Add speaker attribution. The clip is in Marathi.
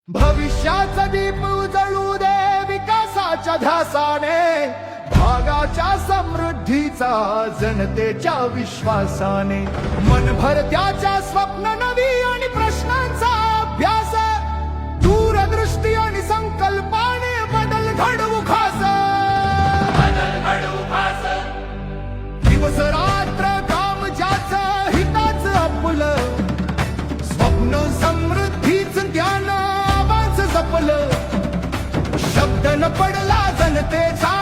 Speaker 1: भविष्याचा दीप उजळू दे विकासाच्या ध्यासाने, भागाच्या समृद्धीचा जनतेच्या विश्वासाने, मनभर त्याच्या स्वप्न नवी आणि प्रश्नांचा अभ्यास, दूरदृष्टी आणि संकल्पाने बदल घडवू खास, दिवस रात्र काम ज्याचं हिताच आपलं, स्वप्न समृद्धीच ज्ञान आवाज जपलं, शब्द न पडला जनतेचा